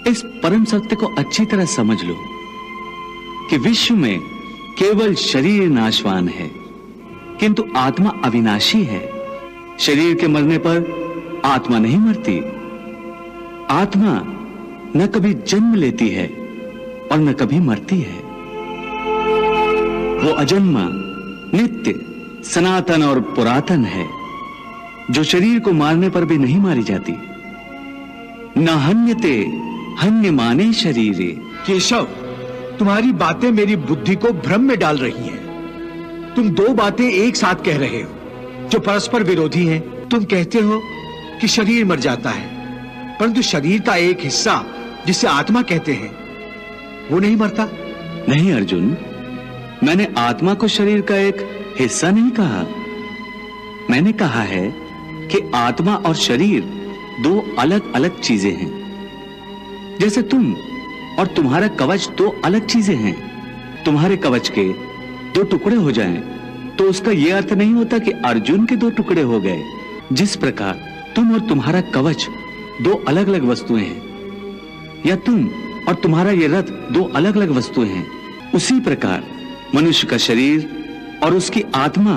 इस परम सत्य को अच्छी तरह समझ लो कि विश्व में केवल शरीर नाशवान है, किंतु आत्मा अविनाशी है। शरीर के मरने पर आत्मा नहीं मरती। आत्मा न कभी जन्म लेती है और न कभी मरती है। वो अजन्मा, नित्य, सनातन और पुरातन है, जो शरीर को मारने पर भी नहीं मारी जाती। न हन्यते हन्यमाने शरीरे। केशव, तुम्हारी बातें मेरी बुद्धि को भ्रम में डाल रही हैं। तुम दो बातें एक साथ कह रहे हो जो परस्पर विरोधी हैं। तुम कहते हो कि शरीर मर जाता है, परंतु शरीर का एक हिस्सा जिसे आत्मा कहते हैं वो नहीं मरता। नहीं अर्जुन, मैंने आत्मा को शरीर का एक हिस्सा नहीं कहा। मैंने कहा है कि आत्मा और शरीर दो अलग अलग चीजें हैं। जैसे तुम और तुम्हारा कवच दो अलग चीजें हैं। तुम्हारे कवच के दो टुकड़े हो जाएं, तो उसका यह अर्थ नहीं होता कि अर्जुन के दो टुकड़े हो गए। जिस प्रकार तुम और तुम्हारा कवच दो अलग अलग वस्तुएं हैं, या तुम और तुम्हारा यह रथ दो अलग अलग वस्तुएं हैं, उसी प्रकार मनुष्य का शरीर और उसकी आत्मा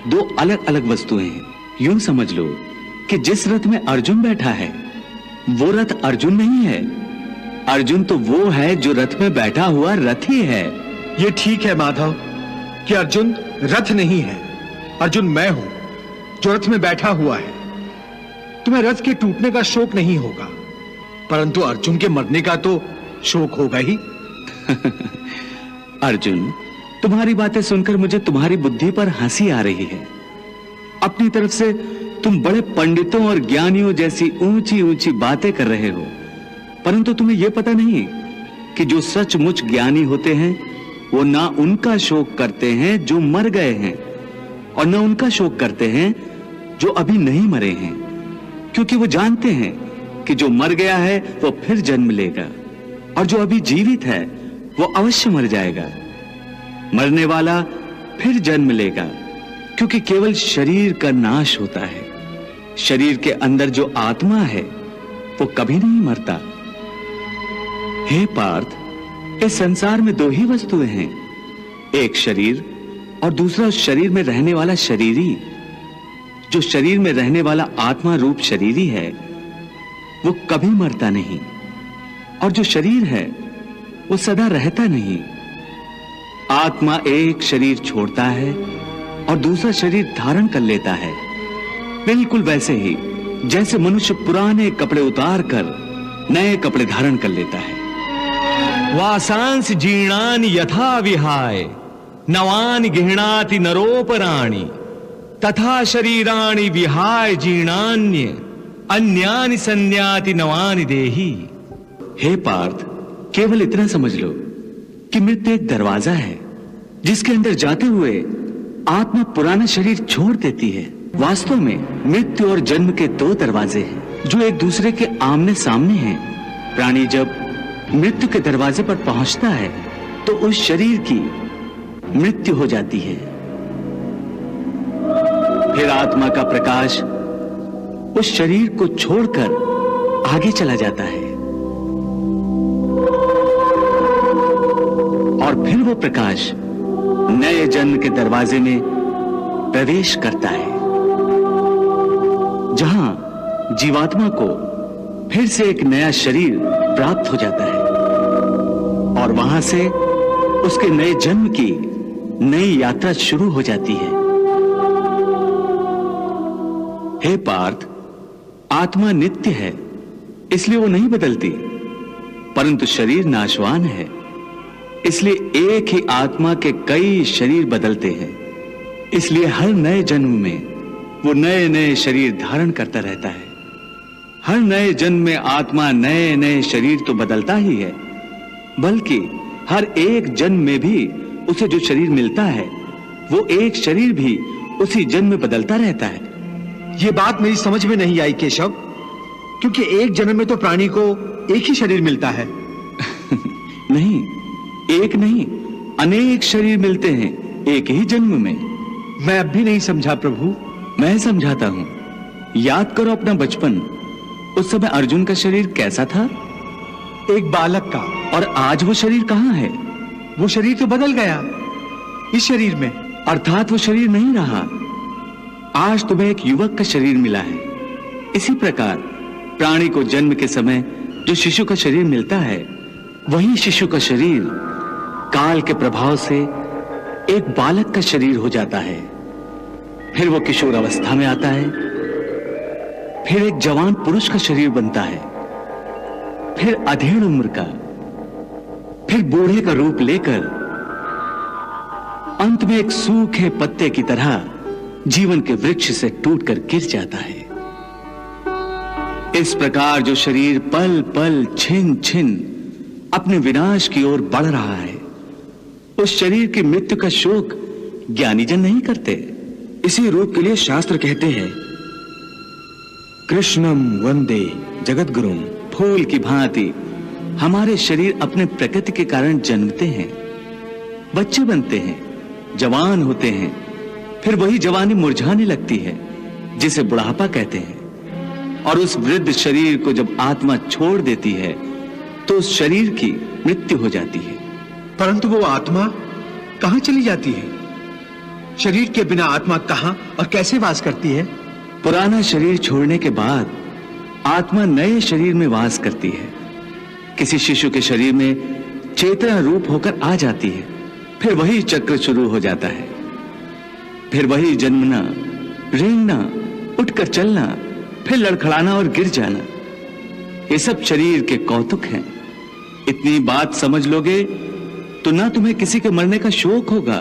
दो अलग अलग वस्तुएं हैं। यूं समझ लो कि जिस रथ में अर्जुन बैठा है वो रथ अर्जुन नहीं है। अर्जुन तो वो है जो रथ में बैठा हुआ रथी है। ये ठीक है माधव कि अर्जुन रथ नहीं है। अर्जुन मैं हूं जो रथ में बैठा हुआ है। तुम्हें रथ के टूटने का शोक नहीं होगा, परंतु अर्जुन के मरने का तो शोक होगा ही। अर्जुन, तुम्हारी बातें सुनकर मुझे तुम्हारी बुद्धि पर हंसी आ रही है। अपनी तरफ से तुम बड़े पंडितों और ज्ञानियों जैसी ऊंची ऊंची बातें कर रहे हो, परंतु तुम्हें यह पता नहीं कि जो सचमुच ज्ञानी होते हैं वो ना उनका शोक करते हैं जो मर गए हैं, और ना उनका शोक करते हैं जो अभी नहीं मरे हैं, क्योंकि वो जानते हैं कि जो मर गया है वो फिर जन्म लेगा, और जो अभी जीवित है वो अवश्य मर जाएगा। मरने वाला फिर जन्म लेगा, क्योंकि केवल शरीर का नाश होता है। शरीर के अंदर जो आत्मा है वो कभी नहीं मरता। हे पार्थ, इस संसार में दो ही वस्तुएं हैं, एक शरीर और दूसरा उस शरीर में रहने वाला शरीरी। जो शरीर में रहने वाला आत्मा रूप शरीरी है वो कभी मरता नहीं, और जो शरीर है वो सदा रहता नहीं। आत्मा एक शरीर छोड़ता है और दूसरा शरीर धारण कर लेता है, बिल्कुल वैसे ही जैसे मनुष्य पुराने कपड़े उतार कर नए कपड़े धारण कर लेता है। वासांस जीर्णानि यथा विहाय नवानि गृह्णाति नरोपराणि तथा शरीराणि विहाय जीर्णान्य अन्यानि संन्याति नवानि देहि। हे पार्थ, केवल इतना समझ लो कि मृत्यु एक दरवाजा है जिसके अंदर जाते हुए आत्मा पुराना शरीर छोड़ देती है। वास्तव में मृत्यु और जन्म के दो दरवाजे हैं जो एक दूसरे के आमने सामने हैं। प्राणी जब मृत्यु के दरवाजे पर पहुंचता है तो उस शरीर की मृत्यु हो जाती है। फिर आत्मा का प्रकाश उस शरीर को छोड़कर आगे चला जाता है, और फिर वो प्रकाश नए जन्म के दरवाजे में प्रवेश करता है, जहां जीवात्मा को फिर से एक नया शरीर प्राप्त हो जाता है, और वहां से उसके नए जन्म की नई यात्रा शुरू हो जाती है। हे पार्थ, आत्मा नित्य है, इसलिए वो नहीं बदलती, परंतु शरीर नाशवान है, इसलिए एक ही आत्मा के कई शरीर बदलते हैं। इसलिए हर नए जन्म में वो नए नए शरीर धारण करता रहता है। हर नए जन्म में आत्मा नए नए शरीर तो बदलता ही है, बल्कि हर एक जन्म में भी उसे जो शरीर मिलता है वो एक शरीर भी उसी जन्म में बदलता रहता है। ये बात मेरी समझ में नहीं आई केशव, क्योंकि एक जन्म में तो प्राणी को एक ही शरीर मिलता है। नहीं, एक नहीं, अनेक शरीर मिलते हैं एक ही जन्म में। मैं अब भी नहीं समझा प्रभु। मैं समझाता हूं। याद करो अपना बचपन। उस समय अर्जुन का शरीर कैसा था? एक बालक का। और आज वो शरीर कहाँ है? वो शरीर तो बदल गया इस शरीर में। अर्थात वो शरीर नहीं रहा। आज तुम्हें एक युवक का शरीर मिला है। इसी प्रकार प्राणी को जन्म के समय जो शिशु का शरीर मिलता है, वही शिशु का शरीर काल के प्रभाव से एक बालक का शरीर हो जाता है। फिर वो किशोर अवस्था में आता है, फिर एक जवान पुरुष का शरीर बनता है, फिर अधेड़ उम्र का, फिर बूढ़े का रूप लेकर अंत में एक सूखे पत्ते की तरह जीवन के वृक्ष से टूटकर गिर जाता है। इस प्रकार जो शरीर पल पल छिन छिन अपने विनाश की ओर बढ़ रहा है, उस शरीर की मृत्यु का शोक ज्ञानीजन नहीं करते। इसी रूप के लिए शास्त्र कहते हैं, कृष्णम वंदे जगत गुरुम। फूल की भांति हमारे शरीर अपने प्रकृति के कारण जन्मते हैं, बच्चे बनते हैं, जवान होते हैं, फिर वही जवानी मुरझाने लगती है जिसे बुढ़ापा कहते हैं। और उस वृद्ध शरीर को जब आत्मा छोड़ देती है तो उस शरीर की मृत्यु हो जाती है। परंतु वो आत्मा कहां चली जाती है? शरीर के बिना आत्मा कहां और कैसे वास करती है? पुराना शरीर छोड़ने के बाद आत्मा नए शरीर में वास करती है। किसी शिशु के शरीर में चेतना रूप होकर आ जाती है, फिर वही चक्र शुरू हो जाता है। फिर वही जन्मना, रेंगना, उठकर चलना, फिर लड़खड़ाना और गिर जाना। ये सब शरीर के कौतुक हैं। इतनी बात समझ लोगे तो ना तुम्हें किसी के मरने का शोक होगा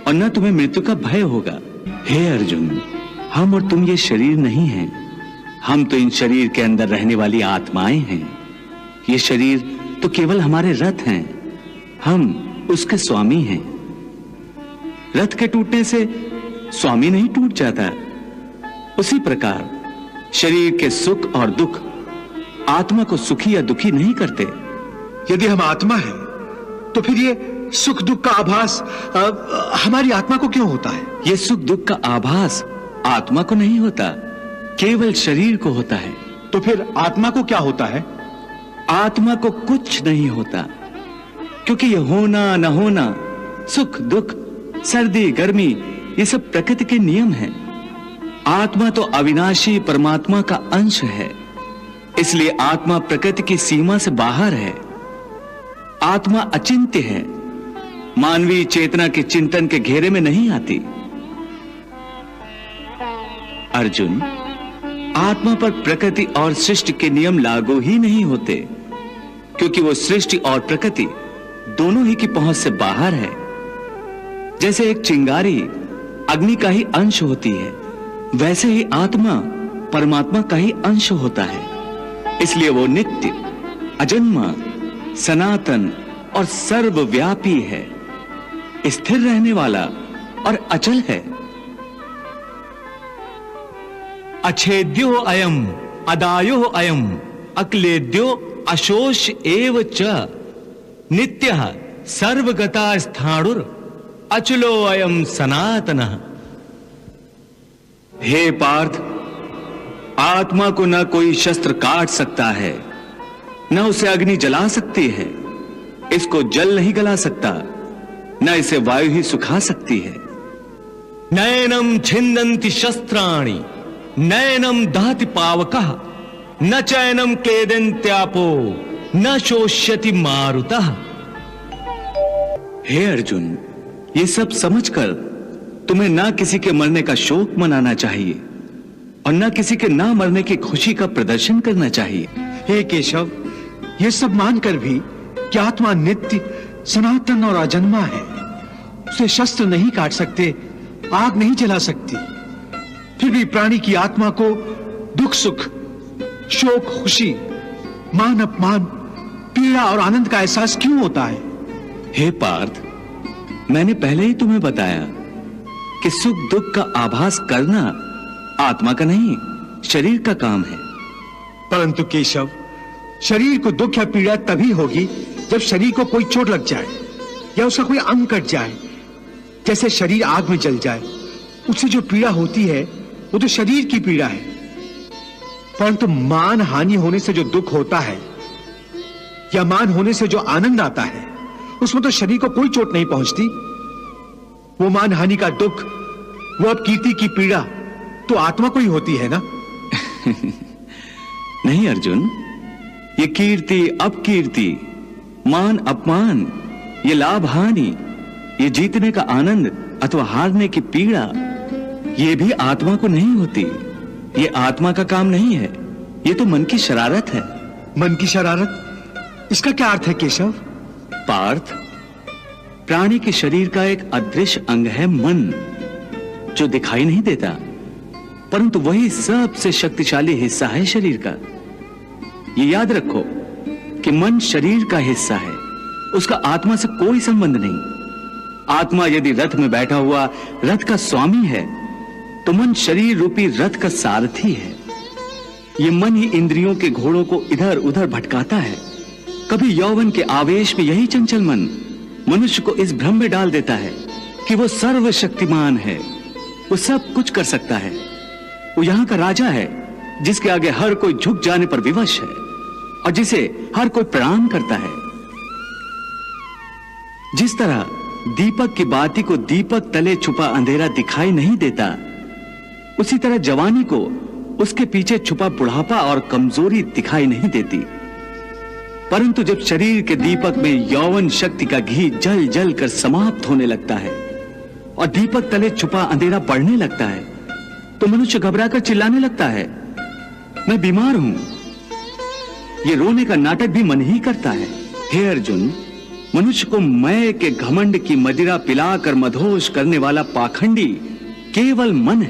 और ना तुम्हें मृत्यु का भय होगा। हे अर्जुन, हम और तुम ये शरीर नहीं हैं। हम तो इन शरीर के अंदर रहने वाली आत्माएं हैं। ये शरीर तो केवल हमारे रथ हैं, हम उसके स्वामी हैं। रथ के टूटने से स्वामी नहीं टूट जाता। उसी प्रकार शरीर के सुख और दुख आत्मा को सुखी या दुखी नहीं करते। यदि हम आत्मा हैं, तो फिर ये सुख दुख का आभास हमारी आत्मा को क्यों होता है? ये सुख दुख का आभास आत्मा को नहीं होता, केवल शरीर को होता है। तो फिर आत्मा को क्या होता है? आत्मा को कुछ नहीं होता, क्योंकि ये होना न होना, सुख दुख, सर्दी गर्मी, ये सब प्रकृति के नियम हैं। आत्मा तो अविनाशी परमात्मा का अंश है, इसलिए आत्मा प्रकृति की सीमा से बाहर है। आत्मा अचिंत्य है, मानवीय चेतना के चिंतन के घेरे में नहीं आती। अर्जुन, आत्मा पर प्रकृति और सृष्टि के नियम लागू ही नहीं होते, क्योंकि वो सृष्टि और प्रकृति दोनों ही की पहुंच से बाहर है। जैसे एक चिंगारी अग्नि का ही अंश होती है, वैसे ही आत्मा परमात्मा का ही अंश होता है। इसलिए वो नित्य, अजन्मा, सनातन और सर्वव्यापी है, स्थिर रहने वाला और अचल है। अच्छेद्यो अयम अदायो अयम अक्लेद्यो अशोष एव च नित्यः सर्वगता स्थाणुर अचलो अयम सनातनः। हे पार्थ, आत्मा को न कोई शस्त्र काट सकता है, न उसे अग्नि जला सकती है, इसको जल नहीं गला सकता, न इसे वायु ही सुखा सकती है। नैनम छिन्दन्ति शस्त्राणि नैनम दहति पावकः न चैनम क्लेदन्त्यापो न शोष्यति मारुतः। हे अर्जुन, ये सब समझकर तुम्हें ना किसी के मरने का शोक मनाना चाहिए और ना किसी के ना मरने की खुशी का प्रदर्शन करना चाहिए। हे केशव, ये सब मानकर भी कि आत्मा नित्य, सनातन और अजन्मा है, उसे शस्त्र नहीं काट सकते, आग नहीं जला सकती, फिर भी प्राणी की आत्मा को दुख सुख, शोक खुशी, मान अपमान, पीड़ा और आनंद का एहसास क्यों होता है? हे पार्थ, मैंने पहले ही तुम्हें बताया कि सुख दुख का आभास करना आत्मा का नहीं, शरीर का काम है। परंतु केशव, शरीर को दुख या पीड़ा तभी होगी जब शरीर को कोई चोट लग जाए या उसका कोई अंग कट जाए। जैसे शरीर आग में जल जाए, उससे जो पीड़ा होती है वो तो शरीर की पीड़ा है। परंतु मान हानि होने से जो दुख होता है या मान होने से जो आनंद आता है उसमें तो शरीर को कोई चोट नहीं पहुंचती। वो मान हानि का दुख, वो अपकीर्ति की पीड़ा तो आत्मा को ही होती है ना। नहीं अर्जुन, ये कीर्ति अपकीर्ति, मान अपमान, ये लाभ हानि, ये जीतने का आनंद अथवा हारने की पीड़ा, ये भी आत्मा को नहीं होती। ये आत्मा का काम नहीं है, ये तो मन की शरारत है। मन की शरारत, इसका क्या अर्थ है केशव? पार्थ, प्राणी के शरीर का एक अदृश्य अंग है मन, जो दिखाई नहीं देता, परंतु वही सबसे शक्तिशाली हिस्सा है शरीर का। ये याद रखो कि मन शरीर का हिस्सा है, उसका आत्मा से कोई संबंध नहीं। आत्मा यदि रथ में बैठा हुआ रथ का स्वामी है, तो मन शरीर रूपी रथ का सारथी है। ये मन ही इंद्रियों के घोड़ों को इधर उधर भटकाता है। कभी यौवन के आवेश में यही चंचल मन मनुष्य को इस भ्रम में डाल देता है कि वो सर्वशक्तिमान है, वो सब कुछ कर सकता है, वो यहां का राजा है, जिसके आगे हर कोई झुक जाने पर विवश है और जिसे हर कोई प्रणाम करता है। जिस तरह दीपक की बाती को दीपक तले छुपा अंधेरा दिखाई नहीं देता, उसी तरह जवानी को उसके पीछे छुपा बुढ़ापा और कमजोरी दिखाई नहीं देती। परंतु जब शरीर के दीपक में यौवन शक्ति का घी जल जल कर समाप्त होने लगता है और दीपक तले छुपा अंधेरा बढ़ने लगता है, तो मनुष्य घबराकर चिल्लाने लगता है, मैं बीमार हूं। ये रोने का नाटक भी मन ही करता है। हे अर्जुन, मनुष्य को मैं के घमंड की मदिरा पिलाकर मदहोश करने वाला पाखंडी केवल मन है।